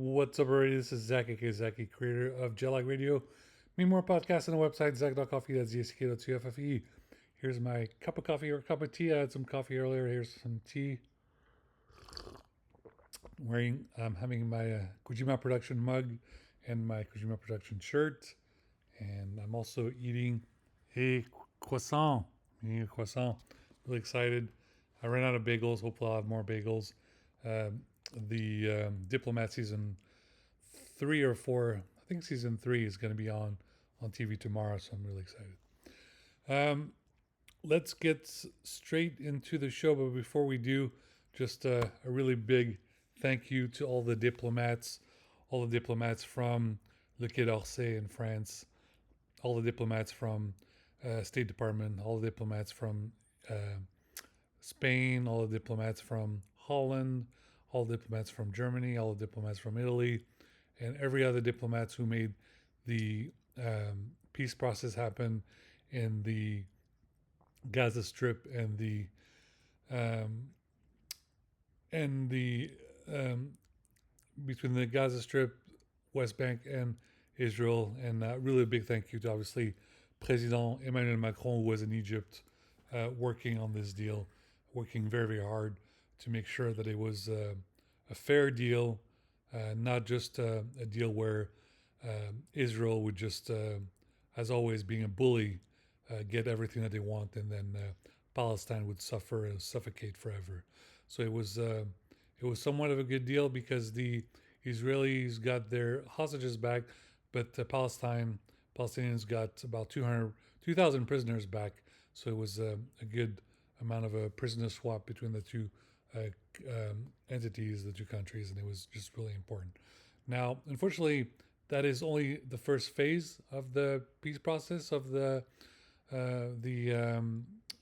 What's up, everybody? This is Zack, aka Zacky, creator of Jellag Radio. Me more podcasts on the website, zack.coffee, that's ZSK.CFFE. Here's my cup of coffee or cup of tea. I had some coffee earlier. Here's some tea. I'm having my Kojima production mug and my Kojima production shirt. And I'm also eating a croissant. I'm eating a croissant. Really excited. I ran out of bagels. Hopefully, I'll have more bagels. The Diplomat season 3 or 4, I think season 3 is going to be on TV tomorrow, so I'm really excited. Let's get straight into the show, but before we do, just a really big thank you to all the diplomats from Le Quai d'Orsay in France, all the diplomats from State Department, all the diplomats from uh, Spain, all the diplomats from Holland, all the diplomats from Germany, all the diplomats from Italy, and every other diplomats who made the peace process happen in the Gaza Strip um, and the between the Gaza Strip, West Bank, and Israel. And really a big thank you to obviously President Emmanuel Macron, who was in Egypt working on this deal, working very, very hard to make sure that it was a fair deal, not just a deal where Israel would just, as always, being a bully, get everything that they want, and then Palestine would suffer and suffocate forever. So it was somewhat of a good deal because the Israelis got their hostages back, but Palestinians got about 2,000 prisoners back. So it was a good amount of a prisoner swap between the two uh, entities, the two countries, and it was just really important. Now, unfortunately, that is only the first phase of the peace process of the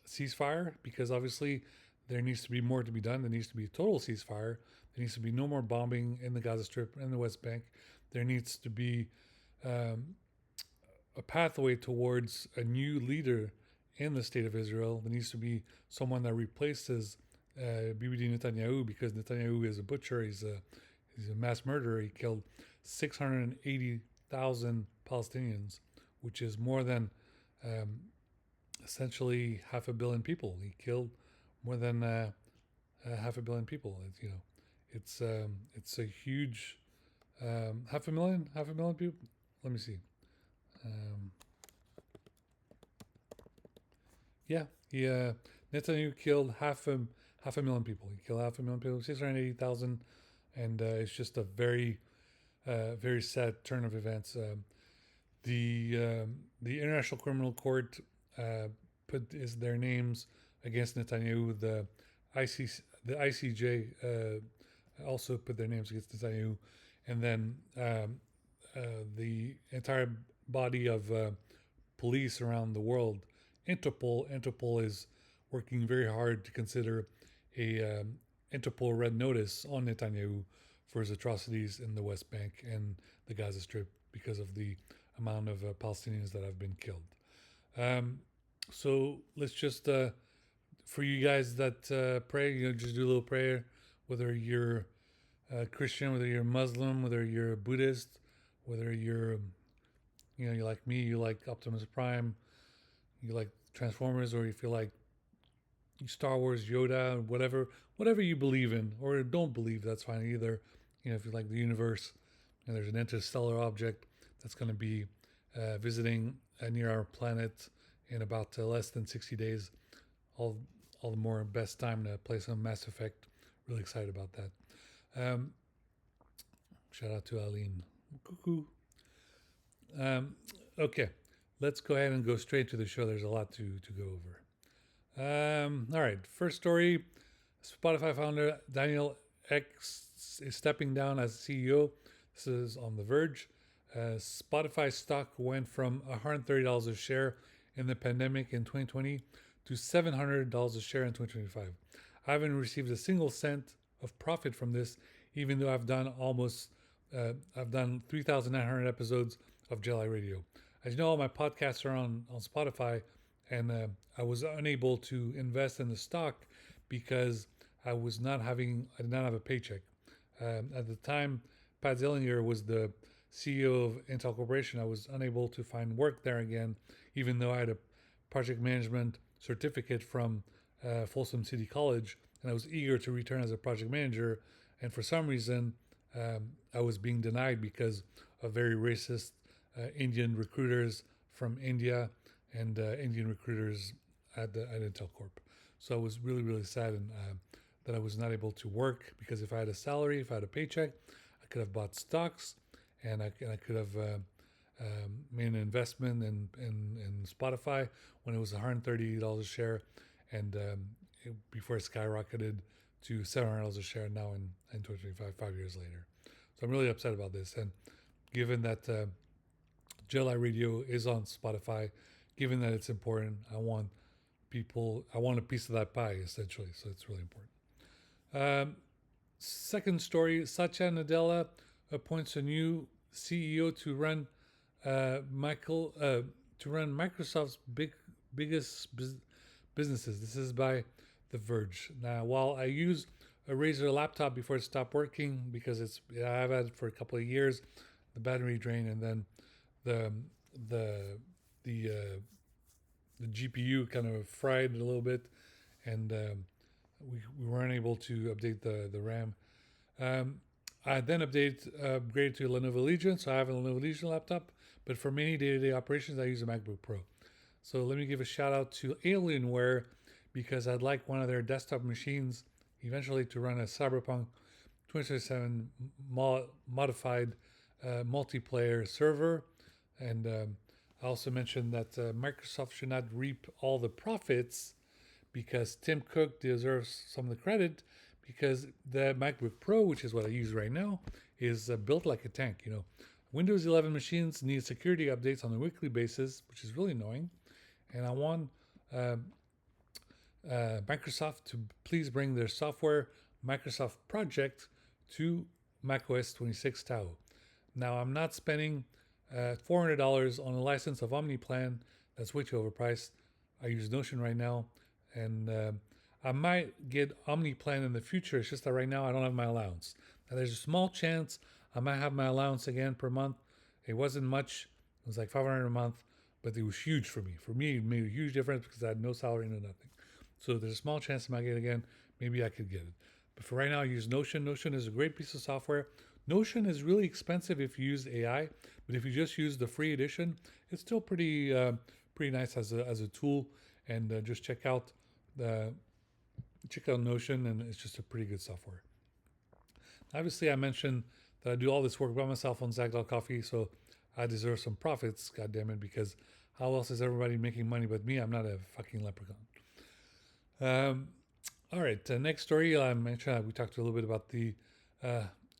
ceasefire, because obviously there needs to be more to be done. There needs to be a total ceasefire. There needs to be no more bombing in the Gaza Strip and the West Bank. There needs to be um, a pathway towards a new leader in the state of Israel. There needs to be someone that replaces Bibi Netanyahu, because Netanyahu is a butcher. He's a mass murderer. He killed 680,000 Palestinians, which is more than um, essentially half a billion people. He killed more than half a billion people. It's a huge half a million people. Let me see. Um, yeah, he Netanyahu killed half a million people. He killed half a million people, 680,000, and it's just a very very sad turn of events. The International Criminal Court put their names against Netanyahu. The ICJ also put their names against Netanyahu, and then the entire body of police around the world, Interpol is working very hard to consider a Interpol red notice on Netanyahu for his atrocities in the West Bank and the Gaza Strip because of the amount of Palestinians that have been killed. So let's just, for you guys that pray, just do a little prayer, whether you're Christian, whether you're Muslim, whether you're Buddhist, whether you're, you like me, you like Optimus Prime, you like Transformers, or you feel like Star Wars, Yoda, whatever you believe in, or don't believe, that's fine either. If you like the universe, and there's an interstellar object that's going to be visiting near our planet in about less than 60 days. All the more best time to play some Mass Effect. Really excited about that. Shout out to Aline. Cuckoo. Okay, let's go ahead and go straight to the show. There's a lot to go over. All right, first story. Spotify founder Daniel X is stepping down as CEO. This is on The Verge. Spotify stock went from $130 a share in the pandemic in 2020 to $700 a share in 2025. I haven't received a single cent of profit from this, even though I've done 3,900 episodes of Jelly Radio. As you know, all my podcasts are on Spotify, and I was unable to invest in the stock because I did not have a paycheck. At the time Pat Zillinger was the CEO of Intel Corporation, I was unable to find work there again, even though I had a project management certificate from Folsom City College, and I was eager to return as a project manager. And for some reason, I was being denied because of very racist Indian recruiters from India and Indian recruiters at Intel Corp. So I was really, really sad that I was not able to work, because if I had a salary, if I had a paycheck, I could have bought stocks, and I could have made an investment in Spotify when it was $130 a share, and before it skyrocketed to $700 a share now in 2025, 5 years later. So I'm really upset about this. And given that Jelly Radio is on Spotify, given that it's important, I want a piece of that pie, essentially. So it's really important. Second story, Satya Nadella appoints a new CEO to run Microsoft's biggest businesses. This is by The Verge. Now, while I use a Razer laptop before it stopped working, because I've had it for a couple of years, the battery drain, and then the the the uh, the GPU kind of fried a little bit, and we weren't able to update the RAM. Um, I then upgraded to Lenovo Legion, so I have a Lenovo Legion laptop. But for many day-to-day operations, I use a MacBook Pro. So let me give a shout out to Alienware, because I'd like one of their desktop machines eventually to run a Cyberpunk 2077 modified multiplayer server. And I also mentioned that Microsoft should not reap all the profits, because Tim Cook deserves some of the credit, because the MacBook Pro, which is what I use right now, is built like a tank. Windows 11 machines need security updates on a weekly basis, which is really annoying. And I want Microsoft to please bring their software Microsoft Project to macOS 26 Tahoe. Now, I'm not spending $400 on a license of OmniPlan. That's way too overpriced. I use Notion right now, and I might get OmniPlan in the future. It's just that right now I don't have my allowance. Now, there's a small chance I might have my allowance again per month. It wasn't much. It was like $500 a month, but it was huge for me. For me, it made a huge difference because I had no salary, no nothing. So there's a small chance I might get it again. Maybe I could get it. But for right now, I use Notion. Notion is a great piece of software. Notion is really expensive if you use AI, but if you just use the free edition, it's still pretty nice as a tool. And just check out Notion, and it's just a pretty good software. Obviously, I mentioned that I do all this work by myself on Zack.coffee, so I deserve some profits, God damn it, because how else is everybody making money but me? I'm not a fucking leprechaun. All right, next story. I mentioned we talked a little bit about the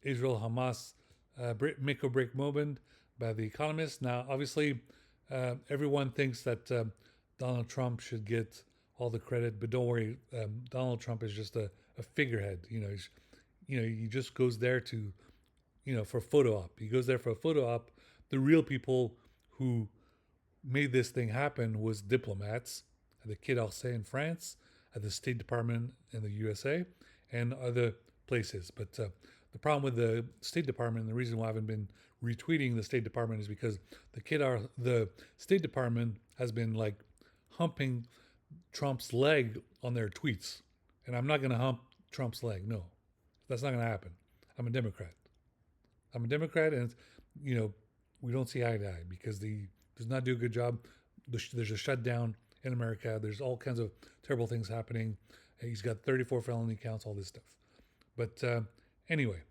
Israel Hamas make or break moment by The Economist. Now, obviously, everyone thinks that Donald Trump should get all the credit, but don't worry, Donald Trump is just a figurehead. He just goes there to, for a photo op. He goes there for a photo op. The real people who made this thing happen was diplomats at the Quai d'Orsay in France, at the State Department in the USA, and other places. But the problem with the State Department, and the reason why I haven't been retweeting the State Department, is because the State Department has been like humping Trump's leg on their tweets. And I'm not going to hump Trump's leg. No, that's not going to happen. I'm a Democrat. And, we don't see eye to eye because he does not do a good job. There's a shutdown in America. There's all kinds of terrible things happening. He's got 34 felony counts, all this stuff. But anyway,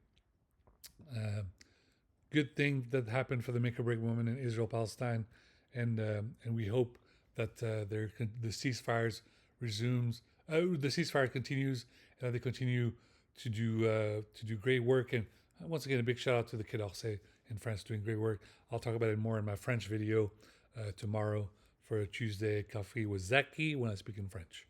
good thing that happened for the make or break moment in Israel Palestine, and we hope that the ceasefires resumes. The ceasefire continues, and they continue to do great work. And once again, a big shout out to the Quai d'Orsay in France doing great work. I'll talk about it more in my French video tomorrow for a Tuesday coffee with Zack when I speak in French.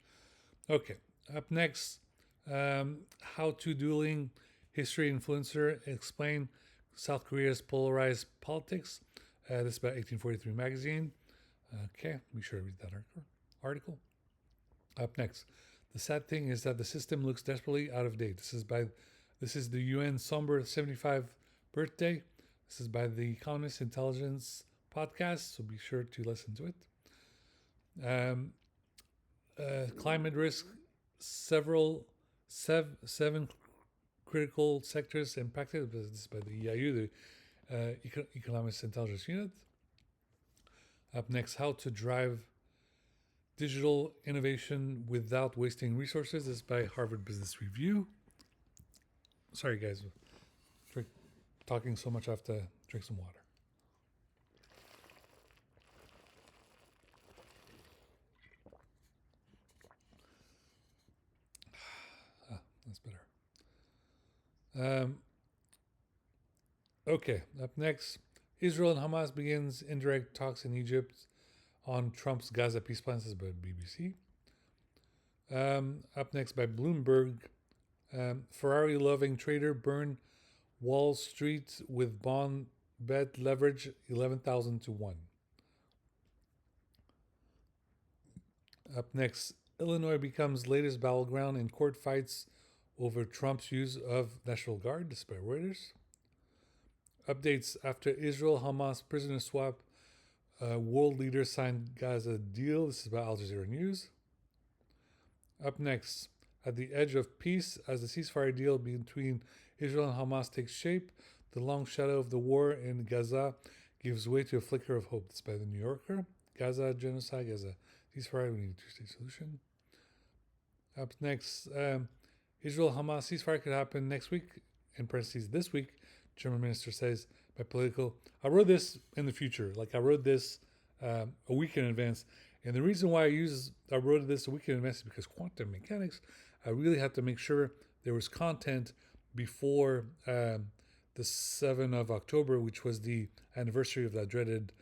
Okay, up next, how to dueling history influencer explain South Korea's polarized politics. This is about 1843 magazine. Okay, be sure to read that article. Up next, the sad thing is that the system looks desperately out of date. This is the UN somber 75 birthday. This is by the Economist Intelligence podcast, so be sure to listen to it. Climate risk, seven critical sectors impacted. This is by the EIU, the Economist Intelligence Unit. Up next, how to drive digital innovation without wasting resources. This is by Harvard Business Review. Sorry, guys, for talking so much. I have to drink some water. That's better. Okay, up next, Israel and Hamas begins indirect talks in Egypt on Trump's Gaza peace plans. This is by BBC. Up next by Bloomberg, Ferrari-loving trader burn Wall Street with bond bet leverage 11,000 to 1. Up next, Illinois becomes latest battleground in court fights over Trump's use of National Guard. This is by Reuters. Updates after Israel-Hamas prisoner swap, world leaders signed Gaza deal. This is by Al Jazeera News. Up next, at the edge of peace, as the ceasefire deal between Israel and Hamas takes shape, the long shadow of the war in Gaza gives way to a flicker of hope. This is by the New Yorker. Gaza genocide, Gaza ceasefire, we need a two-state solution. Up next, Israel-Hamas ceasefire could happen next week, in parentheses this week, German minister says, by political. I wrote this in the future. I wrote this a week in advance. And the reason why I wrote this a week in advance is because quantum mechanics, I really had to make sure there was content before the 7th of October, which was the anniversary of that dreaded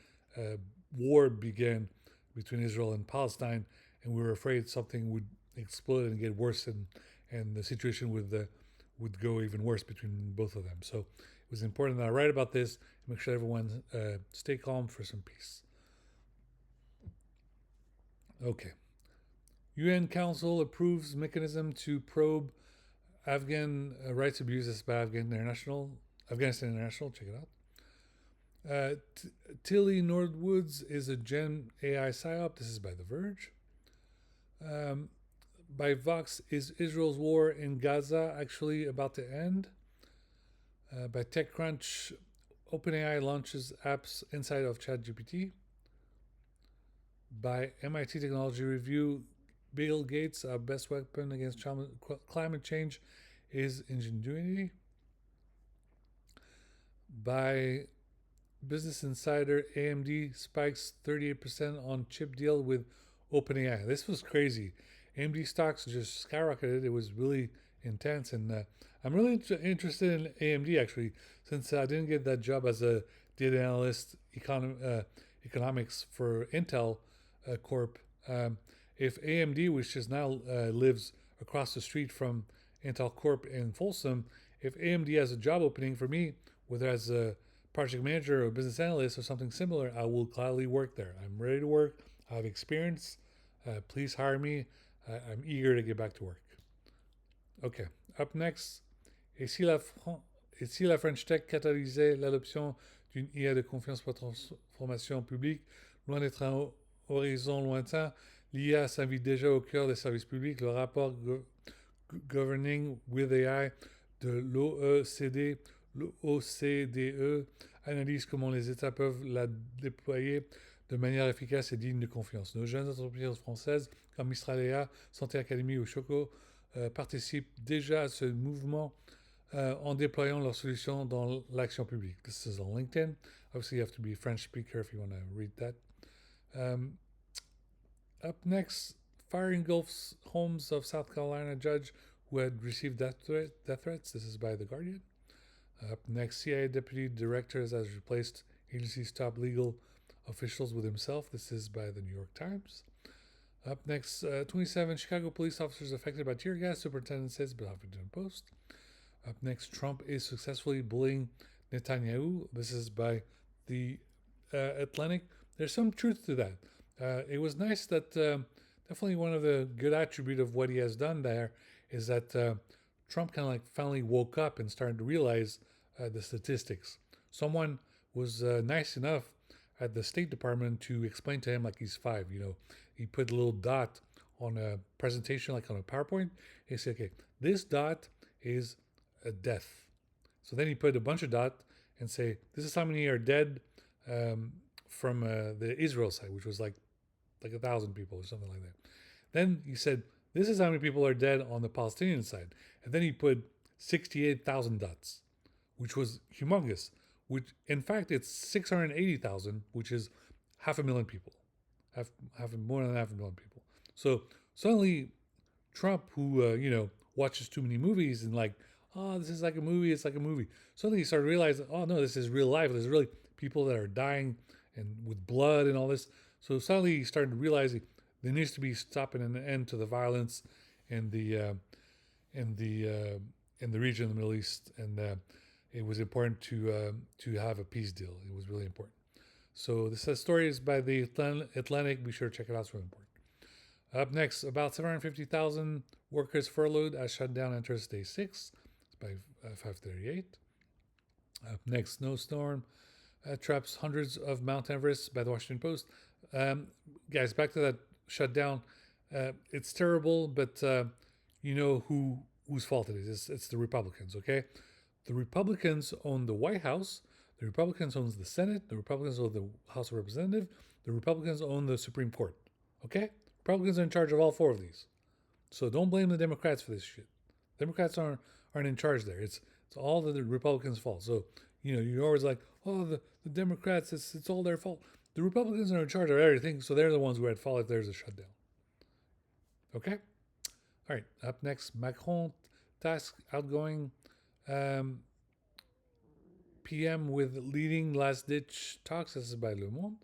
war began between Israel and Palestine. And we were afraid something would explode and get worse, and the situation would go even worse between both of them. So it was important that I write about this and make sure everyone stay calm for some peace. Okay. UN Council approves mechanism to probe Afghan rights abuses by Afghanistan International. Check it out. Tilly Nordwoods is a Gen AI psyop. This is by The Verge. By Vox, is Israel's war in Gaza actually about to end? By TechCrunch, OpenAI launches apps inside of ChatGPT. By MIT Technology Review, Bill Gates, our best weapon against climate change is ingenuity. By Business Insider, AMD spikes 38% on chip deal with OpenAI. This was crazy. AMD stocks just skyrocketed. It was really intense, and I'm really interested in AMD actually, since I didn't get that job as a data analyst economics for Intel Corp. If AMD, which is now lives across the street from Intel Corp in Folsom, if AMD has a job opening for me, whether as a project manager or business analyst or something similar, I will gladly work there. I'm ready to work. I have experience. Please hire me. I'm eager to get back to work. Okay. Up next, et si la French Tech catalysait l'adoption d'une IA de confiance pour transformation publique, loin d'être un horizon lointain, l'IA s'invite déjà au cœur des services publics. Le rapport Governing with AI de l'OCDE analyse comment les États peuvent la déployer de manière efficace et digne de confiance. Nos jeunes entreprises françaises comme Mistral AI, Santé Academy ou Choco participent déjà à ce mouvement en déployant leurs solutions dans l'action publique. This is on LinkedIn. Obviously, you have to be a French speaker if you want to read that. Up next, fire engulfs homes of South Carolina judge who had received death threats. This is by The Guardian. Up next, CIA deputy director has replaced agency's top legal officials with himself. This is by the New York Times. Up next, 27 Chicago police officers affected by tear gas, superintendent says, by Huffington Post. Up next, Trump is successfully bullying Netanyahu. This is by the Atlantic. There's some truth to that. It was nice that definitely one of the good attributes of what he has done there is that Trump kind of like finally woke up and started to realize the statistics. Someone was nice enough at the State Department to explain to him like he's five. He put a little dot on a presentation, like on a PowerPoint. He said, "Okay, this dot is a death." So then he put a bunch of dots and say, "This is how many are dead um, from the Israel side, which was like 1,000 people or something like that." Then he said, "This is how many people are dead on the Palestinian side," and then he put 68,000 dots, which was humongous. Which in fact it's 680,000, which is half a million people, half more than half a million people. So suddenly Trump, who watches too many movies and like, oh, this is like a movie, it's like a movie. Suddenly he started realizing, oh no, this is real life. There's really people that are dying and with blood and all this. So suddenly he started realizing there needs to be stopping an end to the violence in in the uh, in the region of the Middle East, and it was important to have a peace deal. It was really important. So this story is by the Atlantic. Be sure to check it out. It's really important. Up next, about 750,000 workers furloughed as shutdown enters day 6. It's by 538. Up next, snowstorm traps hundreds of Mount Everest by the Washington Post. Guys, back to that shutdown. It's terrible, but you know whose fault it is. It's the Republicans, okay? The Republicans own the White House. The Republicans own the Senate. The Republicans own the House of Representatives. The Republicans own the Supreme Court. Okay? Republicans are in charge of all four of these. So don't blame the Democrats for this shit. Democrats aren't in charge there. It's all the Republicans' fault. So, you're always like, oh, the Democrats, it's all their fault. The Republicans are in charge of everything, so they're the ones who are at fault if there's a shutdown. Okay? All right, up next, Macron task outgoing PM with leading last ditch talks. This is by Le Monde.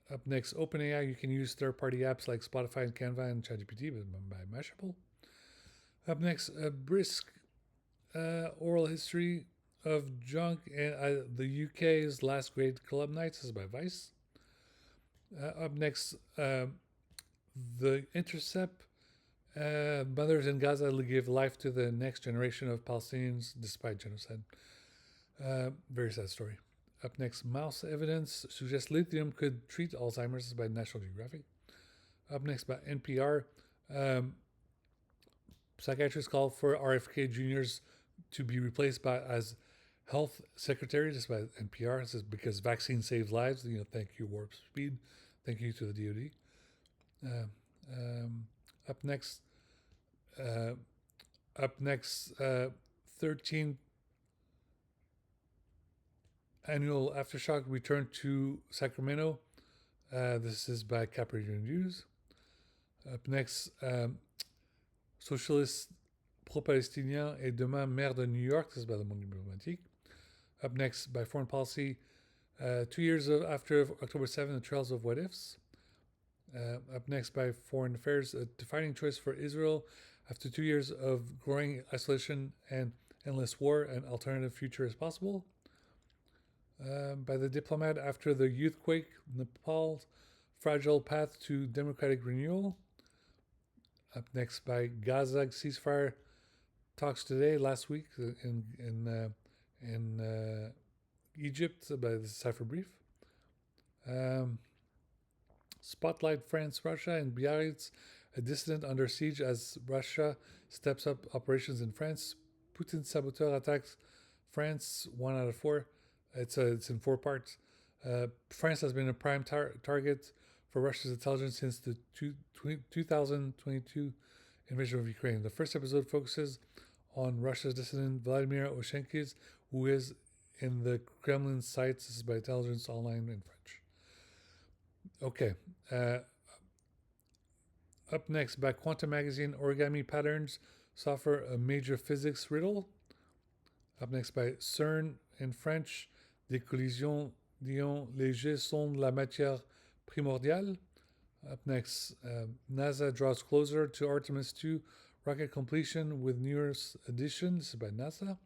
Up next, OpenAI. You can use third party apps like Spotify and Canva and ChatGPT by Mashable. Up next, a brisk oral history of junk and the UK's last great club nights. This is by Vice. Up next, The Intercept. Mothers in Gaza give life to the next generation of Palestinians despite genocide. Very sad story. Up next, mouse evidence suggests lithium could treat Alzheimer's. This is by National Geographic. Up next, by NPR. Psychiatrists call for RFK Juniors to be replaced as health secretary. This is by NPR. This is because vaccine saves lives. Thank you, Warp Speed. Thank you to the DoD. Up next, 13th annual Aftershock return to Sacramento. This is by Capricorn News. Up next, socialiste pro-palestinien et demain maire de New York. This is by Le Monde Diplomatique. Up next, by Foreign Policy, 2 years after October 7th, the Trails of What Ifs. Up next, by Foreign Affairs, a defining choice for Israel after 2 years of growing isolation and endless war. An alternative future is possible. By The Diplomat, after the youthquake, Nepal's fragile path to democratic renewal. Up next, by Gaza ceasefire talks today, last week in Egypt, by the Cipher Brief. Spotlight France, Russia, and Biarritz, a dissident under siege as Russia steps up operations in France. Putin's saboteur attacks France, 1 out of 4. It's in 4 parts. France has been a prime target for Russia's intelligence since the 2022 invasion of Ukraine. The first episode focuses on Russia's dissident Vladimir Oshenkis, who is in the Kremlin sites. This is by Intelligence Online in French. Okay. Up next, by Quantum Magazine, origami patterns suffer a major physics riddle. Up next, by CERN in French, des collisions d'ions légers sont la matière primordiale. Up next, NASA draws closer to Artemis 2 rocket completion with newest addition. This is by NASA.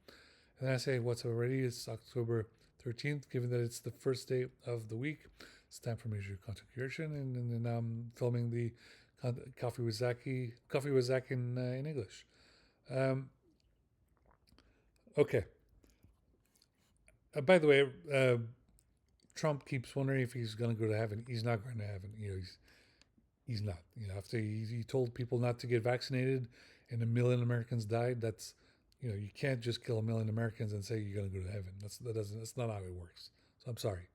And I say what's already, it's October 13th, given that it's the first day of the week. It's time for major content creation, and then I'm filming the Coffee with Zack in English. Okay, By the way, Trump keeps wondering if he's going to go to heaven. He's not going to heaven. He's not. After he told people not to get vaccinated, and 1 million Americans died. You can't just kill 1 million Americans and say you're going to go to heaven. That's not how it works. So I'm sorry.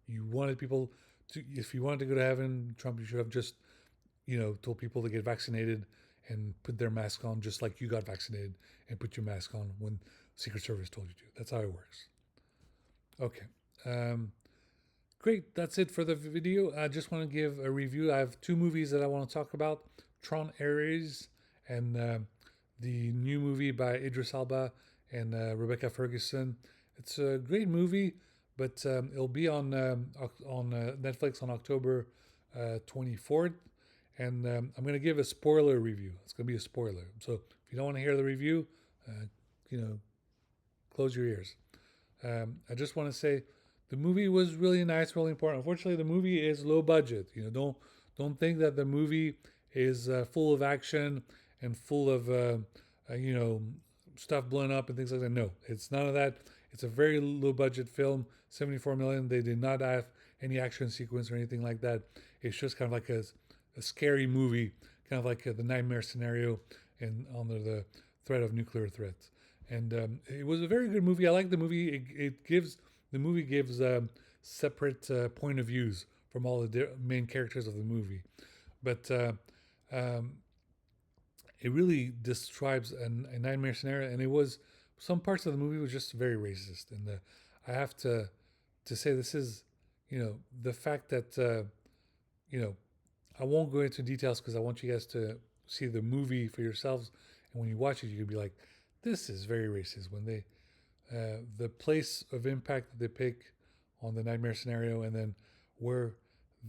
You wanted people to, if you wanted to go to heaven, Trump, you should have just told people to get vaccinated and put their mask on, just like you got vaccinated and put your mask on when Secret Service told you to. That's how it works. Okay. Um, Great. That's it for the video. I just want to give a review. I have two movies that I want to talk about: Tron Ares and the new movie by Idris Elba and Rebecca Ferguson. It's a great movie, but it'll be on Netflix on October 24th. And I'm going to give a spoiler review. It's going to be a spoiler. So if you don't want to hear the review, uh, you know, close your ears. I just want to say the movie was really nice, really important. Unfortunately, the movie is low budget. Don't think that the movie is full of action and full of uh, you know stuff blowing up and things like that. No, it's none of that. It's a very low budget film, 74 million. They did not have any action sequence or anything like that. It's just kind of like a scary movie, kind of like the nightmare scenario and under the threat of nuclear threats. And it was a very good movie. I like the movie. The movie gives separate point of views from all the main characters of the movie, but um, it really describes a nightmare scenario. And it was some parts of the movie was just very racist. And I have to say this is the fact that you know I won't go into details because I want you guys to see the movie for yourselves. And when you watch it, you can be like, "This is very racist." When the place of impact that they pick on the nightmare scenario, and then where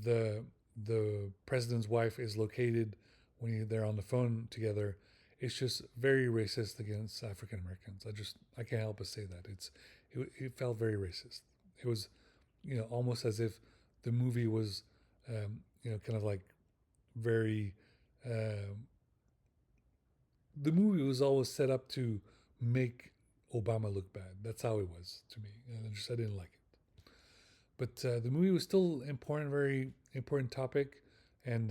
the the president's wife is located when they're on the phone together, it's just very racist against African Americans. I can't help but say that it felt very racist. It was almost as if the movie was kind of like very um, the movie was always set up to make Obama look bad. That's how it was to me. And I didn't like it. But the movie was still important, very important topic. And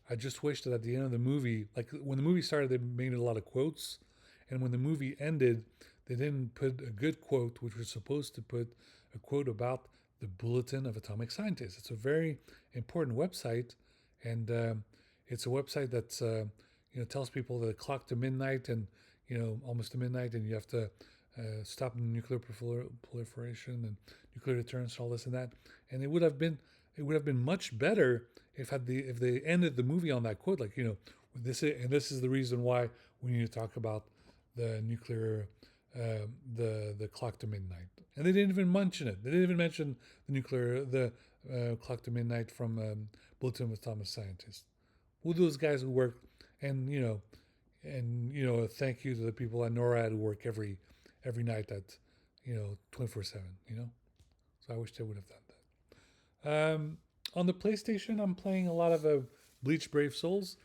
I just wish that at the end of the movie, like when the movie started, they made a lot of quotes. And when the movie ended, they didn't put a good quote, which was supposed to put a quote about the Bulletin of Atomic Scientists. It's a very important website. And it's a website that tells people the clock to midnight and almost to midnight, and you have to stop nuclear proliferation and nuclear deterrence, all this and that. And it would have been much better if they ended the movie on that quote, like this is the reason why we need to talk about the nuclear. The clock to midnight, and they didn't even mention it. They didn't even mention the clock to midnight from Bulletin of Atomic Scientists. Who those guys who work, and thank you to the people at NORAD who work every night at 24/7. So I wish they would have done that. On the PlayStation, I'm playing a lot of Bleach Brave Souls.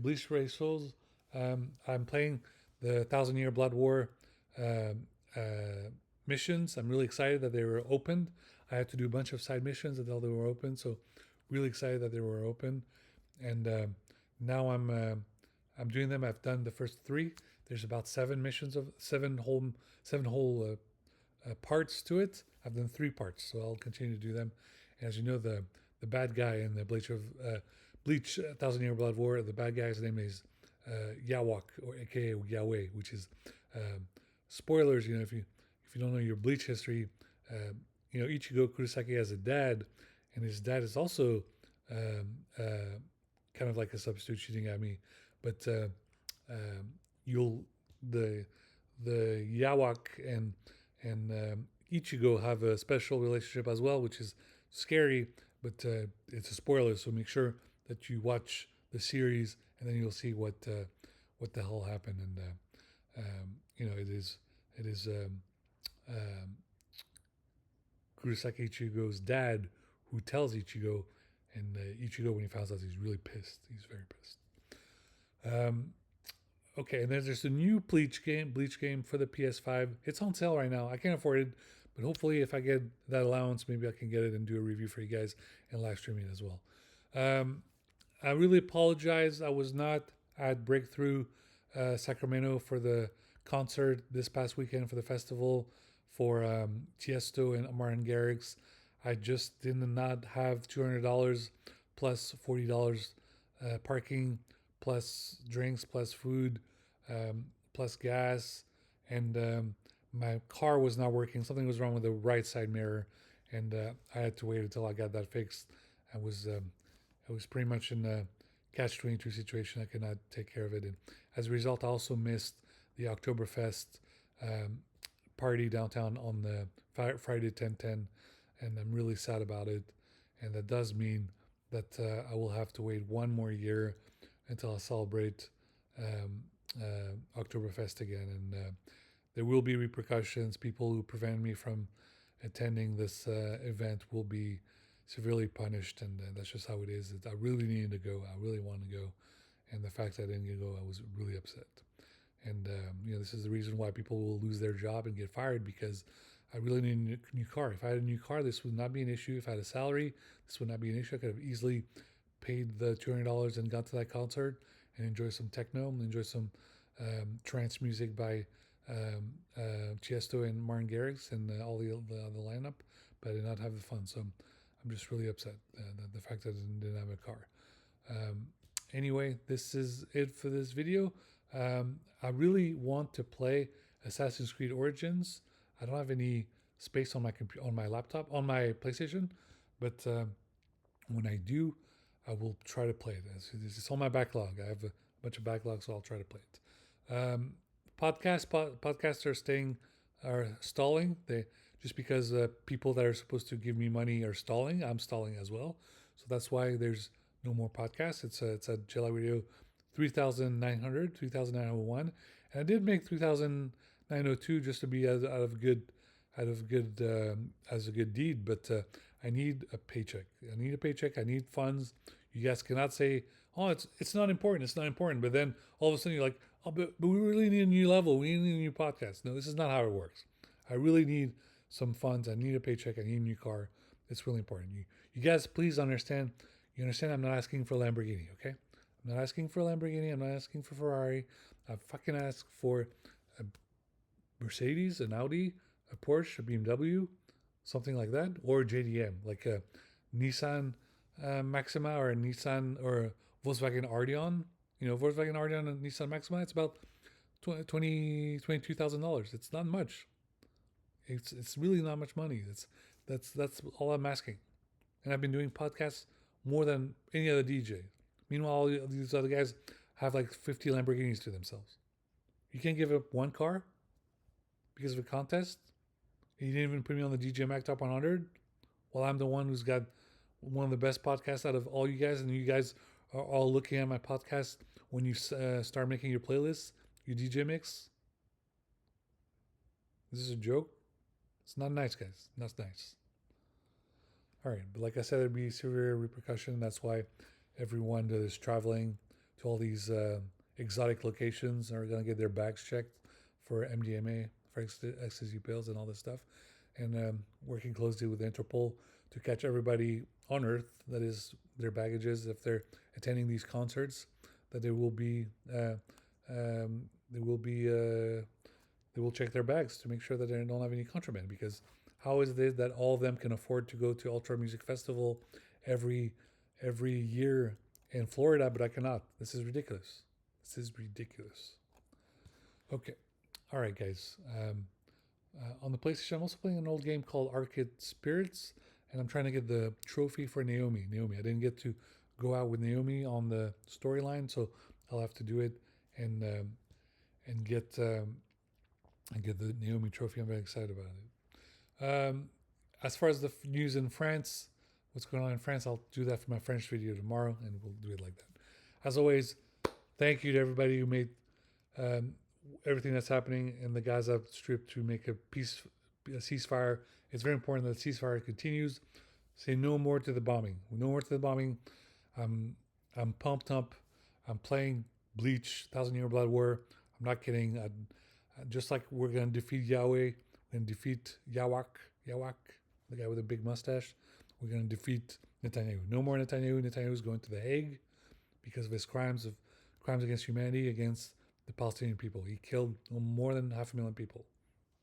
Bleach Brave Souls. I'm playing the Thousand Year Blood War um, uh, missions. I'm really excited that they were opened. I had to do a bunch of side missions until they were open. So really excited that they were open. And now I'm doing them. I've done the first three. There's about seven whole parts to it. I've done three parts, so I'll continue to do them. And as you know, the bad guy in the Bleach Thousand Year Blood War, the bad guy's name is Yawak, or AKA Yahweh, which is spoilers. If you don't know your Bleach history, Ichigo Kurosaki has a dad, and his dad is also kind of like a substitute shooting at me, but you'll the Yawak and Ichigo have a special relationship as well, which is scary, but it's a spoiler. So make sure that you watch the series, and then you'll see what the hell happened. And it is um, Kurosaki Ichigo's dad who tells Ichigo, and Ichigo, when he finds out, he's really pissed. He's very pissed. Um, okay, and then there's a new Bleach game for the PS5. It's on sale right now. I can't afford it, But hopefully, if I get that allowance, maybe I can get it and do a review for you guys and live stream it as well. Um, I really apologize. I was not at Breakthrough Sacramento for the concert this past weekend for the festival for Tiesto and Martin Garrix. I just did not have $200 plus $40 parking plus drinks plus food plus gas and my car was not working. Something was wrong with the right side mirror, and I had to wait until I got that fixed. I was pretty much in a catch-22 situation. I could not take care of it, and as a result, I also missed the Oktoberfest um, party downtown on the Friday 10/10, and I'm really sad about it. And that does mean that I will have to wait one more year until I celebrate Oktoberfest again, and there will be repercussions. People who prevent me from attending this event will be severely punished, and that's just how it is. I really needed to go. I really wanted to go, and the fact that I didn't go, I was really upset. And this is the reason why people will lose their job and get fired because I really need a new car. If I had a new car, this would not be an issue. If I had a salary, this would not be an issue. I could have easily paid the $200 and got to that concert and enjoy some techno and enjoy some trance music by Tiesto and Martin Garrix and all the lineup, but I did not have the fun. So I'm just really upset the fact that I didn't have a car. Um, anyway, this is it for this video. I really want to play Assassin's Creed Origins. I don't have any space on my on my laptop, on my PlayStation, but when I do, I will try to play it. It's on my backlog. I have a bunch of backlogs, so I'll try to play it. Podcasts are stalling. They just because people that are supposed to give me money are stalling. I'm stalling as well, so that's why there's no more podcasts. It's a Jelly Radio 3,900, 3,901, and I did make 3,902 just to be out of good as a good deed. But I need a paycheck. I need a paycheck. I need funds. You guys cannot say, "Oh, it's not important. It's not important." But then all of a sudden you're like, "Oh, but we really need a new level. We need a new podcast." No, this is not how it works. I really need some funds. I need a paycheck. I need a new car. It's really important. You guys, please understand. You understand? I'm not asking for a Lamborghini. Okay, I'm not asking for a Lamborghini. I'm not asking for Ferrari. I fucking ask for a Mercedes, an Audi, a Porsche, a BMW, something like that, or JDM, like a Nissan Maxima or a Nissan or a Volkswagen Arteon. Volkswagen Arteon and Nissan Maxima. It's about $22,000. It's not much. It's really not much money. That's all I'm asking. And I've been doing podcasts more than any other DJ. Meanwhile, all these other guys have like 50 Lamborghinis to themselves. You can't give up one car because of a contest. You didn't even put me on the DJ Mac Top 100. Well, I'm the one who's got one of the best podcasts out of all you guys, and you guys are all looking at my podcast when you start making your playlists, your DJ mix. This is a joke. It's not nice, guys. Not nice. All right, but like I said, there'd be severe repercussion. That's why everyone that is traveling to all these exotic locations are going to get their bags checked for MDMA, for ecstasy pills, and all this stuff. And working closely with Interpol to catch everybody on Earth that is their baggages if they're attending these concerts. That they will be they will check their bags to make sure that they don't have any contraband. Because how is it that all of them can afford to go to Ultra Music Festival every year in Florida, but I cannot? This is ridiculous. This is ridiculous. Okay, all right, guys. On the PlayStation, I'm also playing an old game called Arcade Spirits, and I'm trying to get the trophy for Naomi. I didn't get to go out with Naomi on the storyline, so I'll have to do it and get the Naomi trophy. I'm very excited about it. As far as the news in France, what's going on in France, I'll do that for my French video tomorrow, and we'll do it like that. As always, thank you to everybody who made everything that's happening in the Gaza Strip to make a ceasefire. It's very important that the ceasefire continues. Say no more to the bombing. No more to the bombing. I'm pumped up. I'm playing Bleach, Thousand Year Blood War. I'm not kidding. Just like we're going to defeat Yahweh, we We're going to defeat Yawak, the guy with the big mustache. We're going to defeat Netanyahu. No more Netanyahu. Netanyahu is going to the Hague because of his crimes against humanity, against the Palestinian people. He killed more than 500,000 people.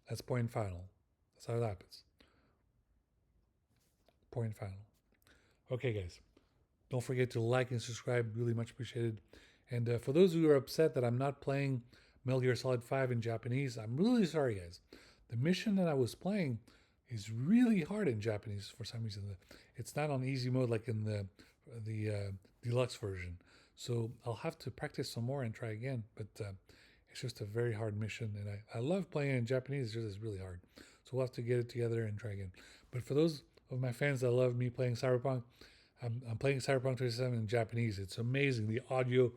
That's point final. That's how it happens. Point final. Okay, guys. Don't forget to like and subscribe. Really much appreciated. And for those who are upset that I'm not playing Metal Gear Solid 5 in Japanese, I'm really sorry, guys. The mission that I was playing is really hard in Japanese for some reason. It's not on easy mode like in the deluxe version. So I'll have to practice some more and try again. But it's just a very hard mission, and I love playing in Japanese. It's just really hard. So we'll have to get it together and try again. But for those of my fans that love me playing Cyberpunk, I'm playing Cyberpunk 2077 in Japanese. It's amazing. The audio,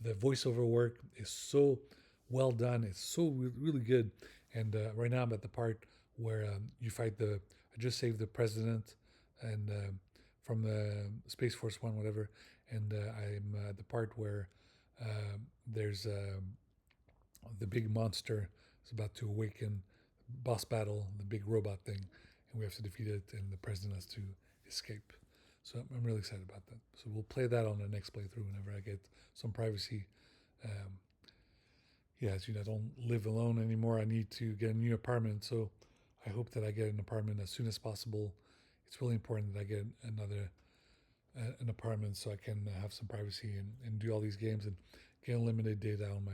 the voiceover work is so well done. It's so really good. And right now I'm at the part where you fight I just saved the president and from the Space Force One, whatever. And I'm at the part where there's the big monster is about to awaken, boss battle, the big robot thing, and we have to defeat it, and the president has to escape. So I'm really excited about that. So we'll play that on the next playthrough whenever I get some privacy. Yeah, as you know, I don't live alone anymore. I need to get a new apartment. So I hope that I get an apartment as soon as possible. It's really important that I get an apartment so I can have some privacy and do all these games and get unlimited data on my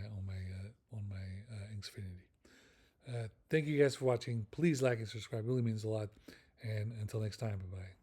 Xfinity. Thank you guys for watching. Please like and subscribe. It really means a lot. And until next time, bye bye.